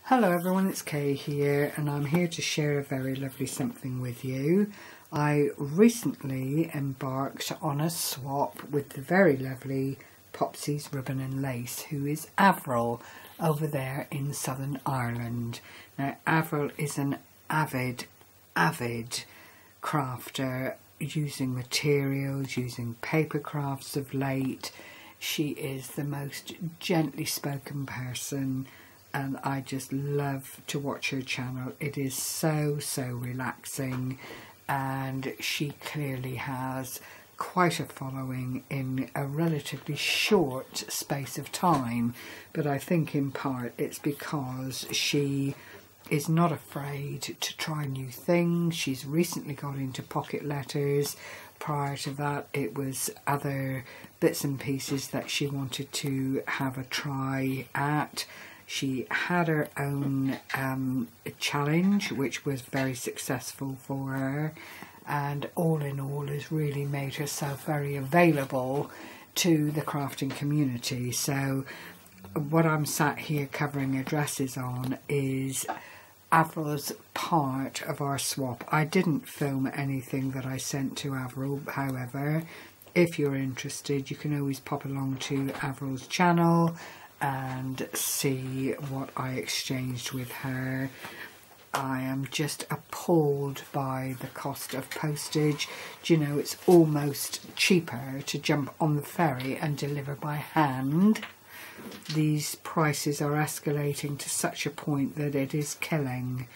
Hello everyone, it's Kay here and I'm here to share a very lovely something with you. I recently embarked on a swap with the very lovely Popsies Ribbon and Lace, who is Avril over there in Southern Ireland. Now Avril is an avid crafter, using materials, using paper crafts of late. She is the most gently spoken person and I just love to watch her channel. It is so relaxing, and she clearly has quite a following in a relatively short space of time, but I think in part it's because she is not afraid to try new things. She's recently got into pocket letters. Prior to that it was other bits and pieces that she wanted to have a try at. She had her own challenge, which was very successful for her, and all in all has really made herself very available to the crafting community. So what I'm sat here covering addresses on is Avril's part of our swap. I didn't film anything that I sent to Avril, however, if you're interested you can always pop along to Avril's channel and see what I exchanged with her. I am just appalled by the cost of postage. Do you know, it's almost cheaper to jump on the ferry and deliver by hand. These prices are escalating to such a point that it is killing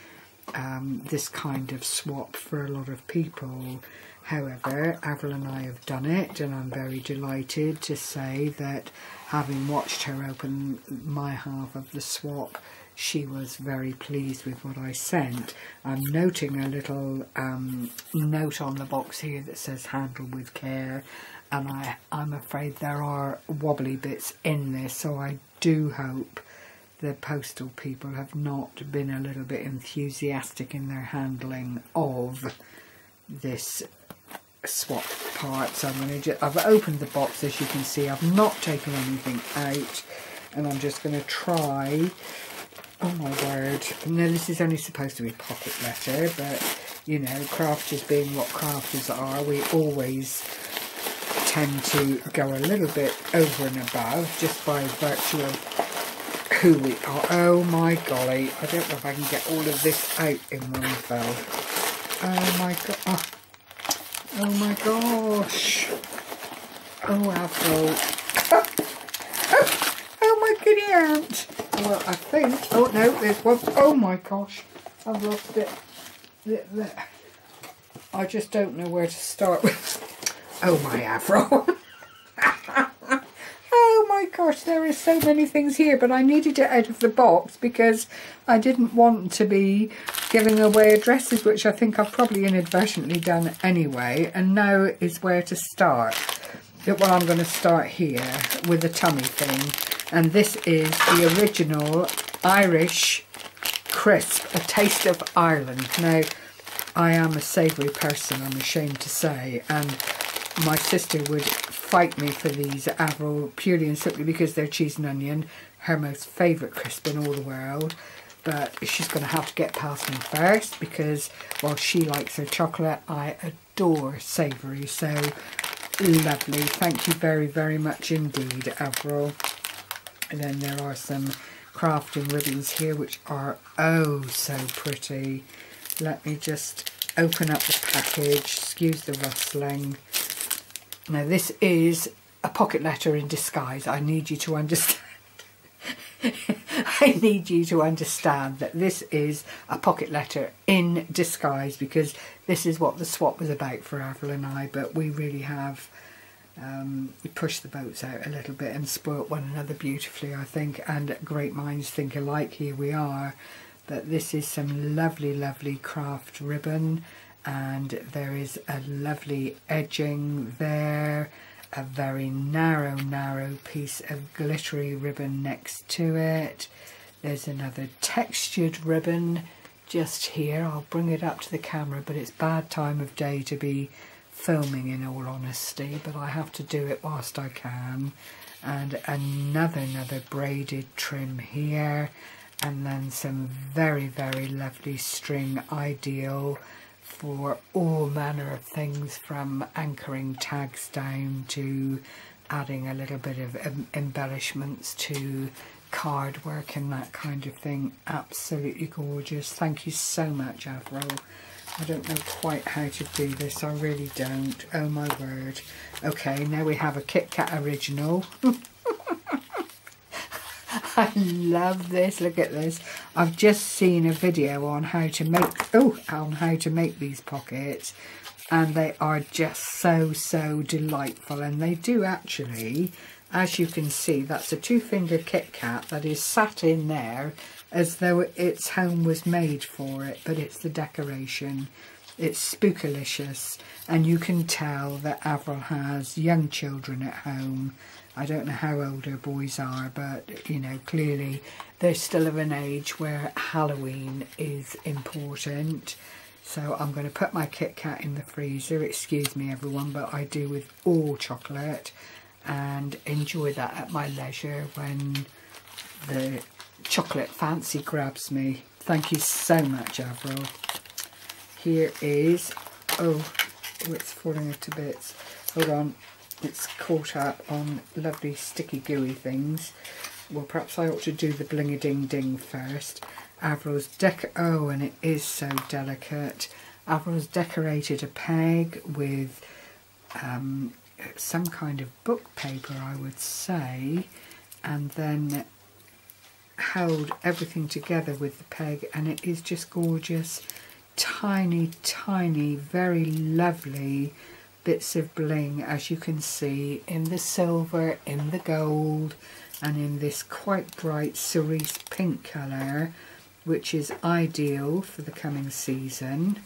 this kind of swap for a lot of people. However, Avril and I have done it, and I'm very delighted to say that having watched her open my half of the swap, she was very pleased with what I sent. I'm noting a little note on the box here that says handle with care, and I'm afraid there are wobbly bits in this, so I do hope the postal people have not been a little bit enthusiastic in their handling of this swap part. So I'm going to I've opened the box, as you can see. I've not taken anything out, and I'm just going to try. Oh my word. No, this is only supposed to be pocket letter, but you know, crafters being what crafters are, we always tend to go a little bit over and above just by virtue of who we are. Oh my golly, I don't know if I can get all of this out in one fell. Oh my god. Oh my gosh. Oh, Avril. Oh my goody aunt. Well, I think. Oh no, there's one. Oh my gosh. I've lost it. I just don't know where to start with. Oh my Avril. Oh my gosh, there is so many things here, but I needed it out of the box because I didn't want to be giving away addresses, which I think I've probably inadvertently done anyway, and now is where to start. Well, I'm going to start here with the tummy thing, and this is the original Irish crisp, A Taste of Ireland. Now, I am a savoury person, I'm ashamed to say, and my sister would fight me for these Avril purely and simply because they're cheese and onion, her most favourite crisp in all the world. But she's going to have to get past me first because while she likes her chocolate, I adore savoury. So lovely. Thank you very much indeed, Avril. And then there are some crafting ribbons here which are oh so pretty. Let me just open up the package. Excuse the rustling. Now this is a pocket letter in disguise. I need you to understand. I need you to understand that this is a pocket letter in disguise, because this is what the swap was about for Avril and I, but we really have pushed the boats out a little bit and spoilt one another beautifully, I think, and great minds think alike. Here we are. But this is some lovely craft ribbon, and there is a lovely edging there, a very narrow piece of glittery ribbon next to it. There's another textured ribbon just here. I'll bring it up to the camera, but it's bad time of day to be filming, in all honesty, but I have to do it whilst I can. And another braided trim here, and then some very, very lovely string, ideal for all manner of things, from anchoring tags down to adding a little bit of embellishments to card work and that kind of thing. Absolutely gorgeous. Thank you so much, Avril. I don't know quite how to do this, I really don't. Oh my word. Okay, now we have a Kit Kat original. I love this. Look at this. I've just seen a video on how to make these pockets, and they are just so delightful. And they do actually, as you can see, that's a 2-finger Kit Kat that is sat in there as though its home was made for it, but it's the decoration. It's spookalicious, and you can tell that Avril has young children at home. I don't know how old her boys are, but you know, clearly they're still of an age where Halloween is important. So I'm going to put my Kit Kat in the freezer. Excuse me everyone, but I do with all chocolate, and enjoy that at my leisure when the chocolate fancy grabs me. Thank you so much, Avril. Here is, oh it's falling to bits. Hold on. It's caught up on lovely sticky gooey things. Well, perhaps I ought to do the bling-a-ding-ding first. Avril's oh, and it is so delicate. Avril's decorated a peg with some kind of book paper, I would say, and then held everything together with the peg, and it is just gorgeous. Tiny, very lovely bits of bling, as you can see, in the silver, in the gold, and in this quite bright cerise pink colour, which is ideal for the coming season.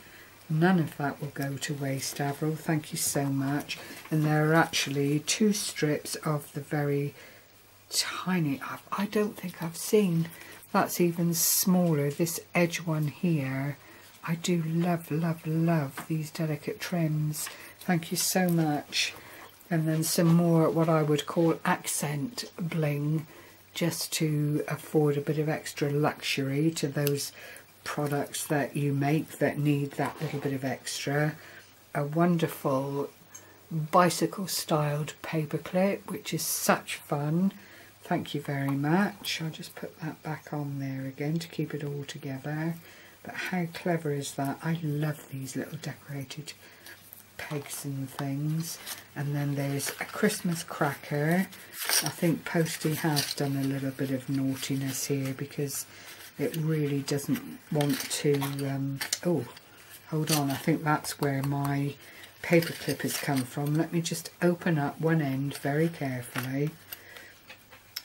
None of that will go to waste, Avril. Thank you so much. And there are actually 2 strips of the very tiny, I don't think I've seen that's even smaller, this edge one here. I do love these delicate trims. Thank you so much. And then some more what I would call accent bling, just to afford a bit of extra luxury to those products that you make that need that little bit of extra. A wonderful bicycle styled paperclip, which is such fun. Thank you very much. I'll just put that back on there again to keep it all together. But how clever is that? I love these little decorated pegs and things. And then there's a Christmas cracker. I think Posty has done a little bit of naughtiness here because it really doesn't want to oh, hold on, I think that's where my paperclip has come from. Let me just open up one end very carefully.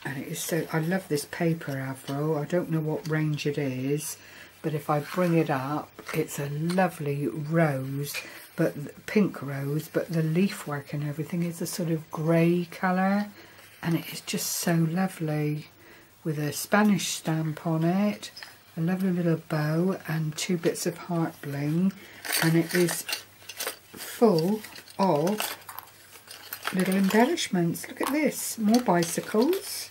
And it is so, I love this paper, Avril. I don't know what range it is, but if I bring it up, it's a lovely rose, but pink rose, but the leaf work and everything is a sort of grey colour, and it is just so lovely, with a Spanish stamp on it, a lovely little bow and 2 bits of heart bling, and it is full of little embellishments. Look at this, more bicycles.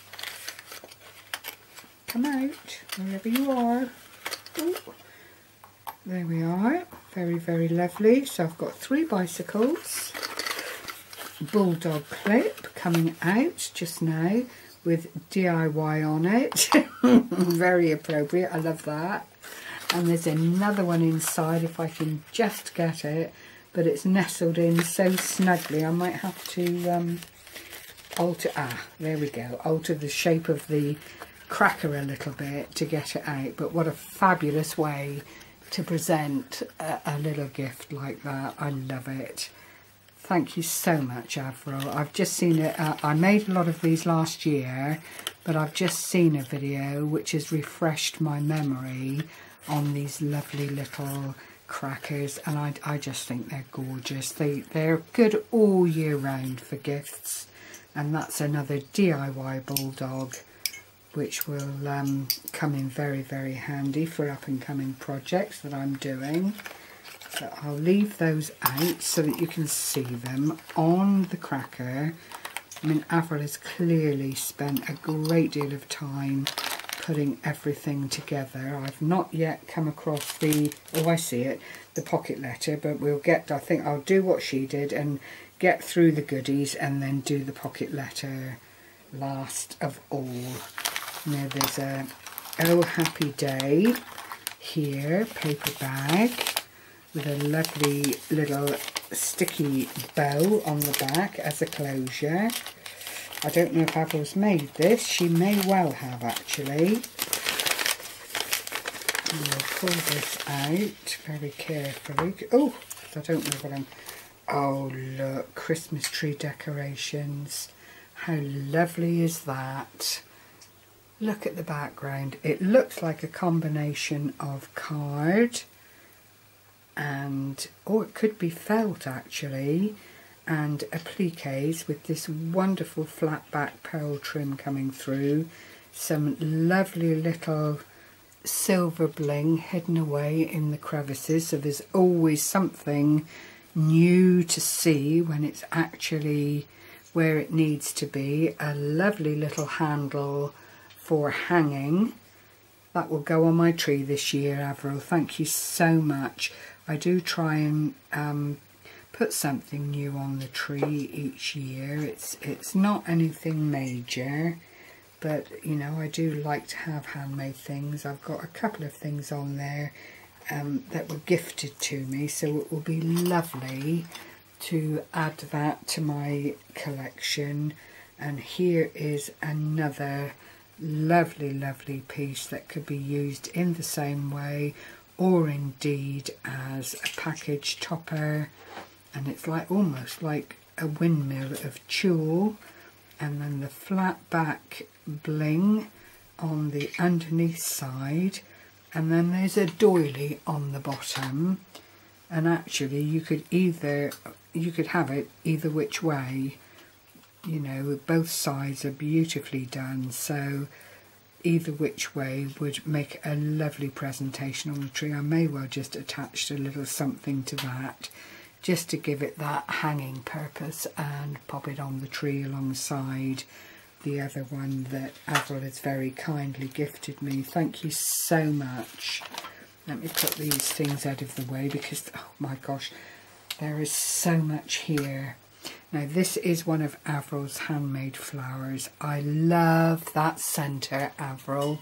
Come out, wherever you are. Ooh. There we are, very, very lovely. So I've got 3 bicycles, bulldog clip coming out just now with DIY on it. Very appropriate, I love that. And there's another one inside if I can just get it, but it's nestled in so snugly I might have to alter, there we go, alter the shape of the cracker a little bit to get it out. But what a fabulous way to present a little gift like that. I love it. Thank you so much, Avril. I've just seen it. I made a lot of these last year, but I've just seen a video which has refreshed my memory on these lovely little crackers, and I just think they're gorgeous. They're good all year round for gifts, and that's another DIY bulldog, which will come in very, very handy for up-and-coming projects that I'm doing. So I'll leave those out so that you can see them on the cracker. I mean, Avril has clearly spent a great deal of time putting everything together. I've not yet come across the, oh I see it, the pocket letter, but we'll get, I think I'll do what she did and get through the goodies and then do the pocket letter last of all. Now there's a Oh Happy Day here, paper bag with a lovely little sticky bow on the back as a closure. I don't know if Avril's made this. She may well have actually. We'll pull this out very carefully. Oh, I don't know what I'm... Oh look, Christmas tree decorations. How lovely is that? Look at the background. It looks like a combination of card and, or it could be felt actually, and appliques with this wonderful flat back pearl trim coming through. Some lovely little silver bling hidden away in the crevices, so there's always something new to see when it's actually where it needs to be. A lovely little handle for hanging. That will go on my tree this year, Avril. Thank you so much. I do try and put something new on the tree each year. It's not anything major, but you know, I do like to have handmade things. I've got a couple of things on there that were gifted to me, so it will be lovely to add that to my collection. And here is another lovely piece that could be used in the same way, or indeed as a package topper, and it's like almost like a windmill of tulle, and then the flat back bling on the underneath side, and then there's a doily on the bottom. And actually you could have it either which way, you know, both sides are beautifully done, so either which way would make a lovely presentation on the tree. I may well just attach a little something to that just to give it that hanging purpose and pop it on the tree alongside the other one that Avril has very kindly gifted me. Thank you so much. Let me put these things out of the way because, oh my gosh, there is so much here. Now this is one of Avril's handmade flowers. I love that centre, Avril.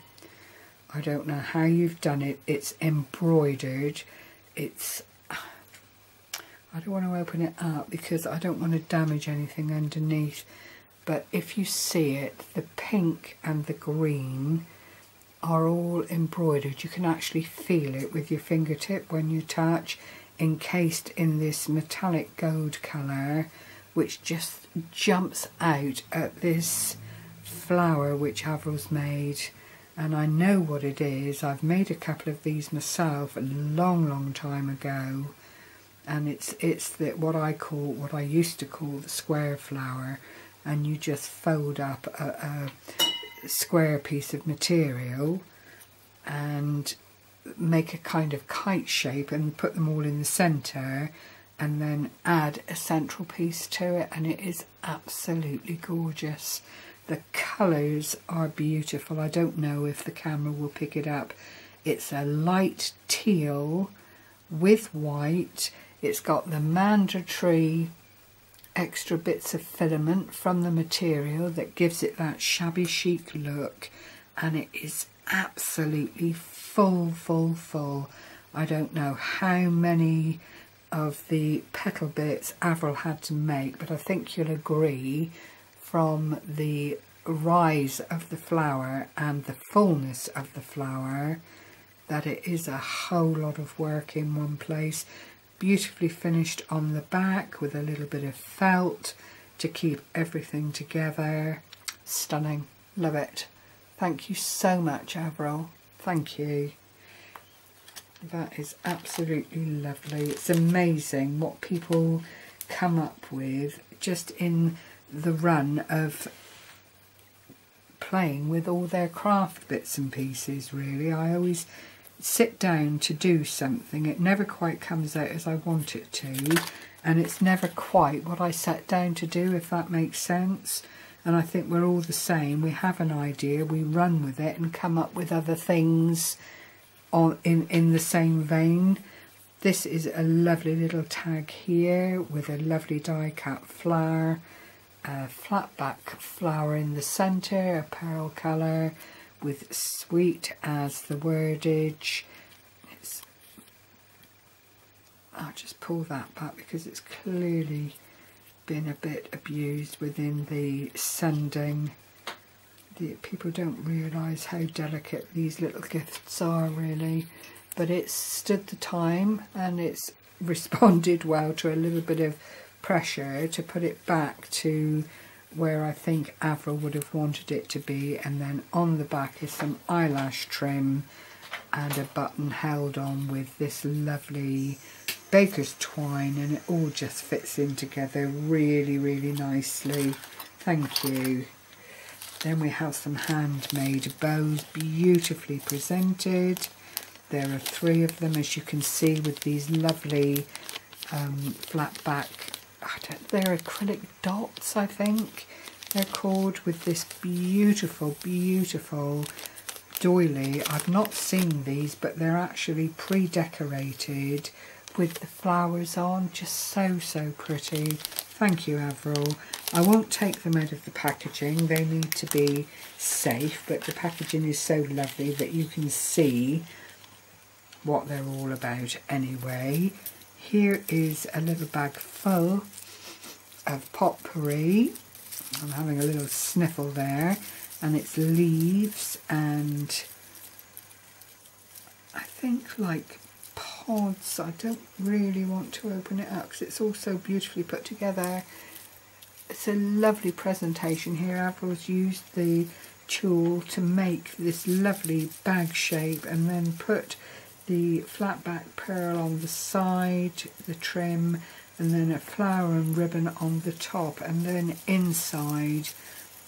I don't know how you've done it. It's embroidered. It's... I don't want to open it up because I don't want to damage anything underneath. But if you see it, the pink and the green are all embroidered. You can actually feel it with your fingertip when you touch, encased in this metallic gold colour, which just jumps out at this flower which Avril's made. And I know what it is. I've made a couple of these myself a long time ago, and it's what I used to call the square flower, and you just fold up a square piece of material and make a kind of kite shape and put them all in the centre, and then add a central piece to it, and it is absolutely gorgeous. The colours are beautiful. I don't know if the camera will pick it up. It's a light teal with white. It's got the mandatory extra bits of filament from the material that gives it that shabby chic look, and it is absolutely full. I don't know how many of the petal bits Avril had to make, but I think you'll agree from the rise of the flower and the fullness of the flower that it is a whole lot of work in one place. Beautifully finished on the back with a little bit of felt to keep everything together. Stunning. Love it. Thank you so much, Avril. Thank you. That is absolutely lovely. It's amazing what people come up with just in the run of playing with all their craft bits and pieces, really. I always sit down to do something, it never quite comes out as I want it to, and it's never quite what I sat down to do, if that makes sense. and I think we're all the same. We have an idea, we run with it and come up with other things in the same vein. This is a lovely little tag here with a lovely die cut flower, a flat back flower in the centre, a pearl colour with sweet as the wordage. I'll just pull that back because it's clearly been a bit abused within the sending. People don't realise how delicate these little gifts are, really, but it's stood the time and it's responded well to a little bit of pressure to put it back to where I think Avril would have wanted it to be. And then on the back is some eyelash trim and a button held on with this lovely baker's twine, and it all just fits in together really, really nicely. Thank you. Then we have some handmade bows, beautifully presented. There are 3 of them, as you can see, with these lovely flat back, they're acrylic dots, I think they're called, with this beautiful, beautiful doily. I've not seen these, but they're actually pre-decorated with the flowers on. Just so, so pretty. Thank you, Avril. I won't take them out of the packaging. They need to be safe, but the packaging is so lovely that you can see what they're all about anyway. Here is a little bag full of potpourri. I'm having a little sniffle there, and it's leaves and I think like pods. I don't really want to open it up because it's all so beautifully put together. It's a lovely presentation here. Avril's used the tulle to make this lovely bag shape and then put the flat back pearl on the side, the trim, and then a flower and ribbon on the top, and then inside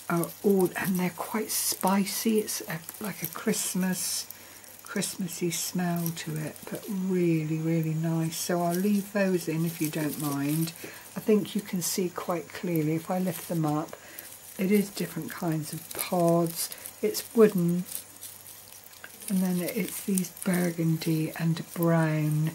are all, and they're quite spicy. It's like a Christmassy smell to it, but really, really nice. So I'll leave those in if you don't mind. I think you can see quite clearly if I lift them up. It is different kinds of pods. It's wooden, and then it's these burgundy and brown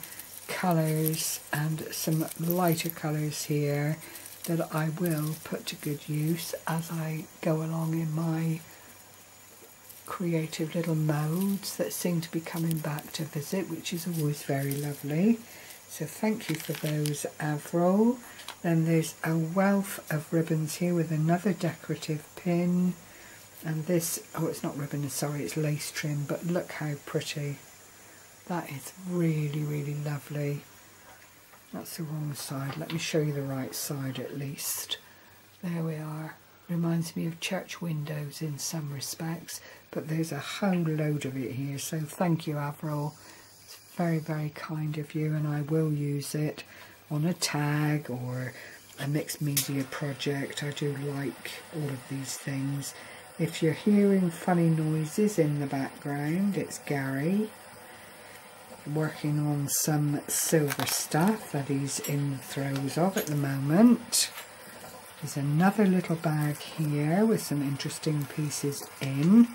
colours and some lighter colours here that I will put to good use as I go along in my creative little modes that seem to be coming back to visit, which is always very lovely. So thank you for those, Avril. Then there's a wealth of ribbons here with another decorative pin, and this, oh, it's not ribbon, sorry, it's lace trim, but look how pretty. That is really, really lovely. That's the wrong side. Let me show you the right side at least. There we are. Reminds me of church windows in some respects, but there's a whole load of it here, so thank you, Avril. It's very, very kind of you, and I will use it on a tag or a mixed media project. I do like all of these things. If you're hearing funny noises in the background, it's Gary working on some silver stuff that he's in the throes of at the moment. There's another little bag here with some interesting pieces in,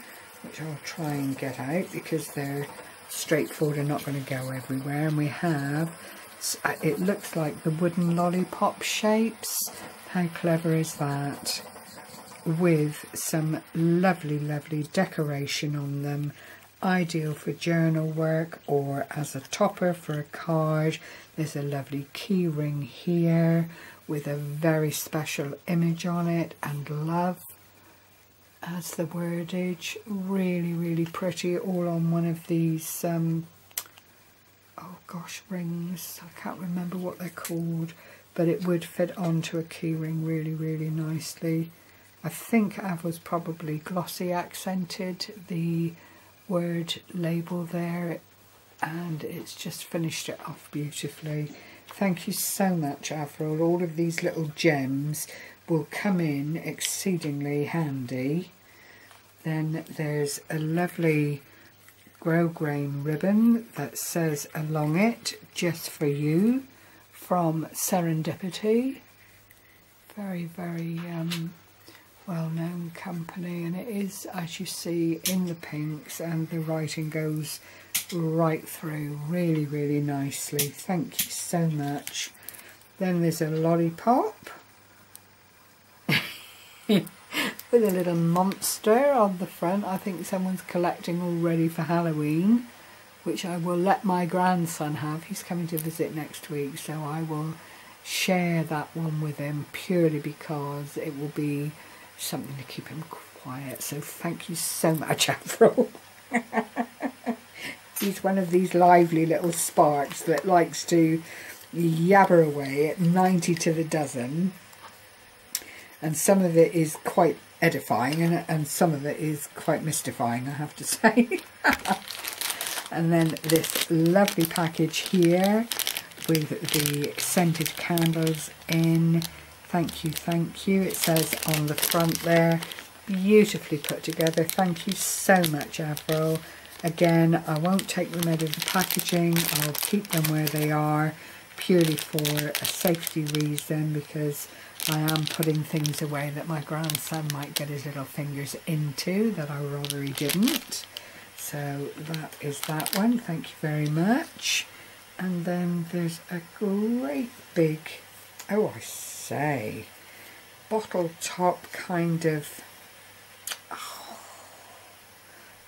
which I'll try and get out because they're straightforward and not going to go everywhere. And we have, it looks like the wooden lollipop shapes. How clever is that? With some lovely, lovely decoration on them. Ideal for journal work or as a topper for a card. There's a lovely key ring here with a very special image on it, and love as the wordage. Really, really pretty, all on one of these oh gosh, rings. I can't remember what they're called, but it would fit onto a key ring really, really nicely. I think Avril's probably glossy accented the word label there, and it's just finished it off beautifully. Thank you so much, Avril. All of these little gems will come in exceedingly handy. Then there's a lovely grosgrain ribbon that says along it, "Just for you," from Serendipity. Very, very well-known company, and it is, as you see, in the pinks, and the writing goes right through really, really nicely. Thank you so much. Then there's a lollipop with a little monster on the front. I think someone's collecting already for Halloween, which I will let my grandson have. He's coming to visit next week, so I will share that one with him purely because it will be something to keep him quiet. So thank you so much, Avril. He's one of these lively little sparks that likes to yabber away at 90 to the dozen, and some of it is quite edifying and some of it is quite mystifying, I have to say. And then this lovely package here with the scented candles in. Thank you, thank you. It says on the front there, beautifully put together. Thank you so much, Avril. Again, I won't take them out of the packaging. I'll keep them where they are purely for a safety reason, because I am putting things away that my grandson might get his little fingers into that I rather he didn't. So that is that one. Thank you very much. And then there's a great big, oh I say, bottle top kind of,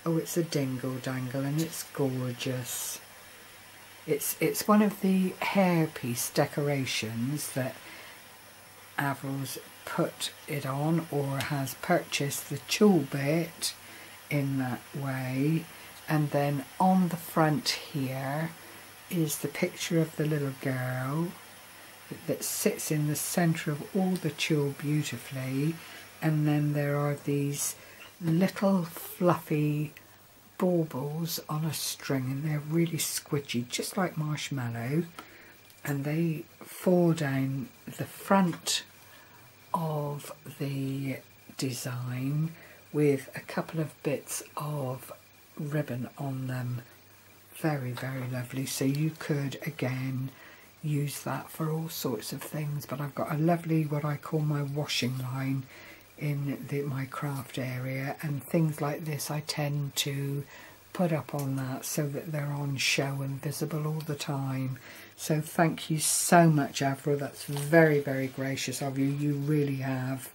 oh it's a dingle dangle, and it's gorgeous. It's one of the hairpiece decorations that Avril's put it on, or has purchased the tulle bit in that way. And then on the front here is the picture of the little girl that sits in the centre of all the tulle beautifully. And then there are these little fluffy baubles on a string, and they're really squidgy, just like marshmallow, and they fall down the front of the design with a couple of bits of ribbon on them. Very, very lovely. So you could again use that for all sorts of things, but I've got a lovely, what I call my washing line in my craft area, and things like this I tend to put up on that so that they're on show and visible all the time. So thank you so much, Avril. That's very, very gracious of you. You really have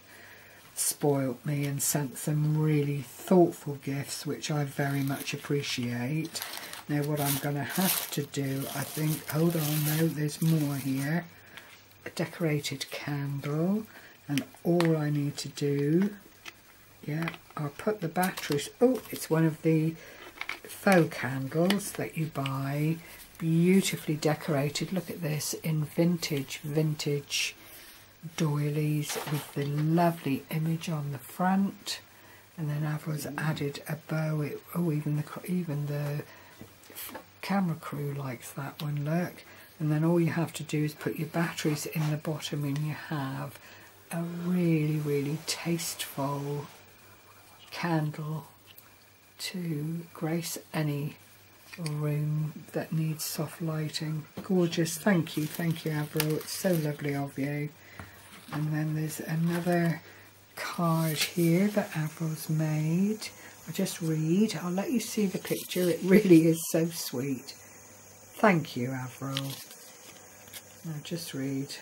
spoilt me and sent some really thoughtful gifts, which I very much appreciate. Now what I'm going to have to do, I think, hold on, no, there's more here. A decorated candle. And all I need to do, yeah, I'll put the batteries, oh, it's one of the faux candles that you buy, beautifully decorated. Look at this, in vintage doilies with the lovely image on the front. And then Avril's added a bow. Oh, even the camera crew likes that one, look. And then all you have to do is put your batteries in the bottom, and you have a really, really tasteful candle to grace any room that needs soft lighting. Gorgeous. Thank you, Avril. It's so lovely of you. And then there's another card here that Avril's made. I'll just read. I'll let you see the picture. It really is so sweet. Thank you, Avril. I'll just read.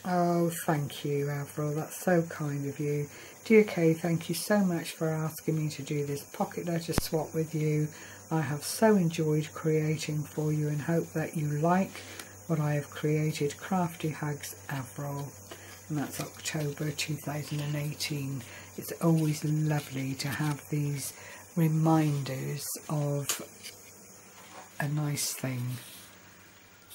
Oh, thank you, Avril. That's so kind of you. Dear Kay, thank you so much for asking me to do this pocket letter swap with you. I have so enjoyed creating for you and hope that you like what I have created. Crafty Hugs, Avril. And that's October 2018. It's always lovely to have these reminders of a nice thing.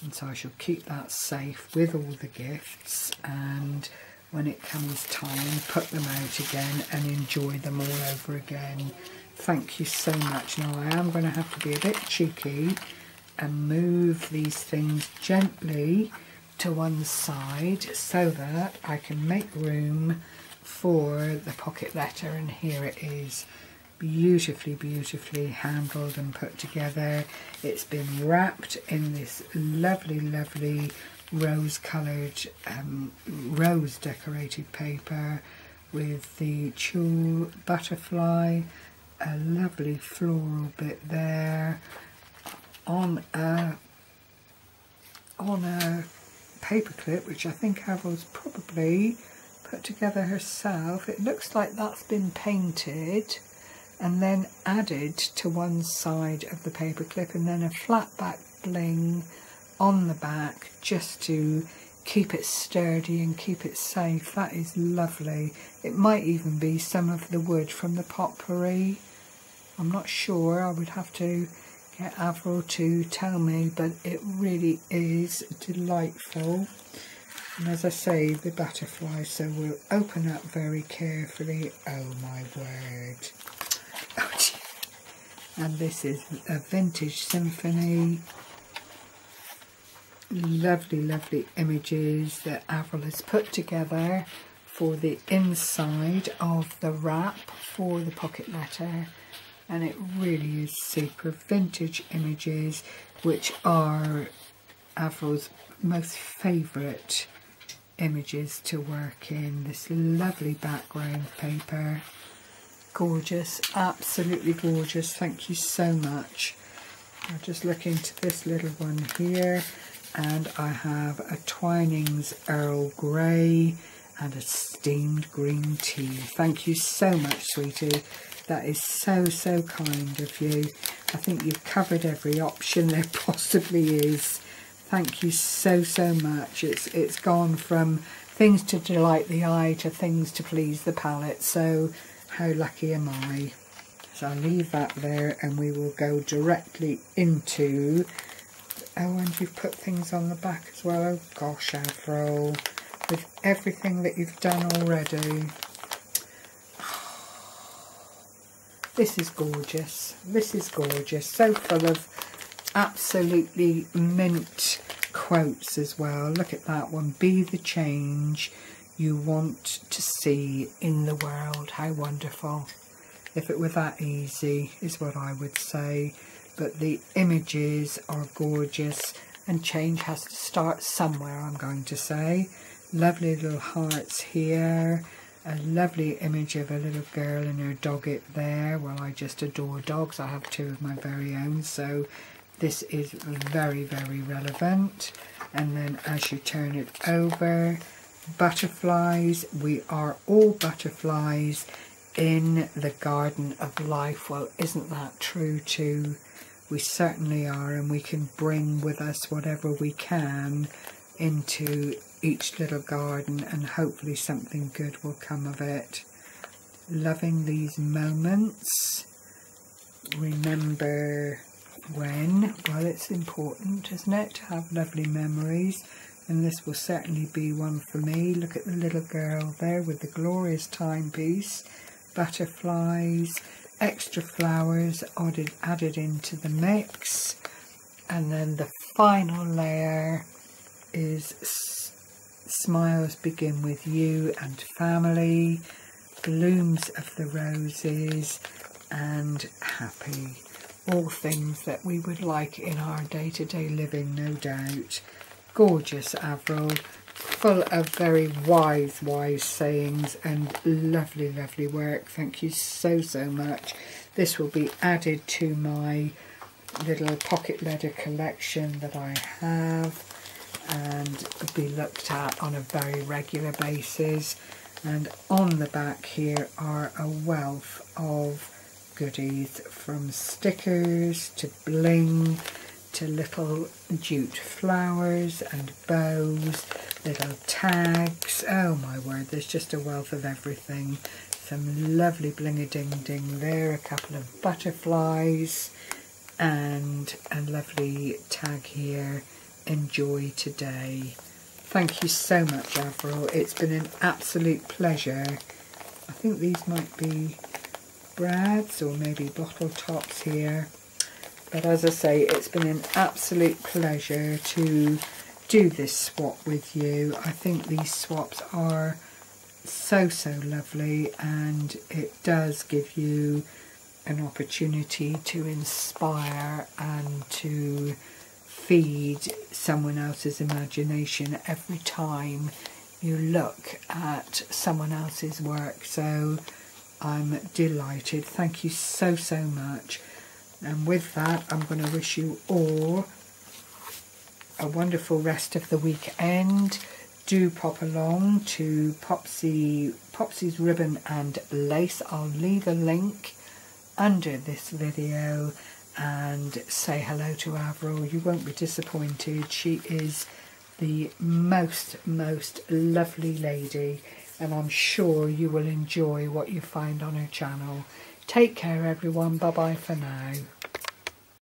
And so I shall keep that safe with all the gifts, and when it comes time, put them out again and enjoy them all over again. Thank you so much. Now I am going to have to be a bit cheeky and move these things gently to one side so that I can make room for the pocket letter, and here it is. Beautifully handled and put together. It's been wrapped in this lovely rose coloured, rose decorated paper with the tulle butterfly, a lovely floral bit there on a paper clip, which I think Avril's probably put together herself. It looks like that's been painted and then added to one side of the paper clip, and then a flat back bling on the back just to keep it sturdy and keep it safe. That is lovely. It might even be some of the wood from the potpourri. I'm not sure, I would have to get Avril to tell me, but it really is delightful. And as I say, the butterfly, so we'll open up very carefully. Oh my word. And this is a vintage symphony. Lovely, lovely images that Avril has put together for the inside of the wrap for the pocket letter. And it really is super. Vintage images, which are Avril's most favourite images to work in. This lovely background paper. Gorgeous, absolutely gorgeous. Thank you so much. I'll just look into this little one here, and I have a Twinings Earl Grey and a steamed green tea. Thank you so much, sweetie. That is so, so kind of you. I think you've covered every option there possibly is. Thank you so, so much. It's gone from things to delight the eye to things to please the palate. So how lucky am I? So I'll leave that there, and we will go directly into... Oh, and you've put things on the back as well. Oh gosh, Avril, with everything that you've done already. This is gorgeous. This is gorgeous. So full of absolutely mint quotes as well. Look at that one. Be the change you want to see in the world. How wonderful. If it were that easy is what I would say. But the images are gorgeous, and change has to start somewhere, I'm going to say. Lovely little hearts here. A lovely image of a little girl and her doggett there. Well, I just adore dogs. I have two of my very own, so this is very, very relevant. And then as you turn it over, butterflies. We are all butterflies in the garden of life. Well, isn't that true too? We certainly are, and we can bring with us whatever we can into each little garden, and hopefully something good will come of it. Loving these moments. Remember when? Well, it's important, isn't it, to have lovely memories, and this will certainly be one for me. Look at the little girl there with the glorious timepiece, butterflies, extra flowers added into the mix, and then the final layer is smiles begin with you and family, blooms of the roses, and happy. All things that we would like in our day-to-day living, no doubt. Gorgeous, Avril, full of very wise sayings and lovely, lovely work. Thank you so, so much. This will be added to my little pocket letter collection that I have, and be looked at on a very regular basis. And on the back here are a wealth of goodies, from stickers to bling to little jute flowers and bows, little tags. Oh my word, there's just a wealth of everything. Some lovely bling-a-ding-ding there, a couple of butterflies, and a lovely tag here, enjoy today. Thank you so much, Avril. It's been an absolute pleasure. I think these might be brads or maybe bottle tops here. But as I say, it's been an absolute pleasure to do this swap with you. I think these swaps are so, so lovely, and it does give you an opportunity to inspire and to feed someone else's imagination every time you look at someone else's work. So I'm delighted. Thank you so much. And with that, I'm going to wish you all a wonderful rest of the weekend. Do pop along to Popsies Ribbon and Lace. I'll leave a link under this video, and say hello to Avril. You won't be disappointed. She is the most lovely lady, and I'm sure you will enjoy what you find on her channel. Take care everyone. Bye bye for now.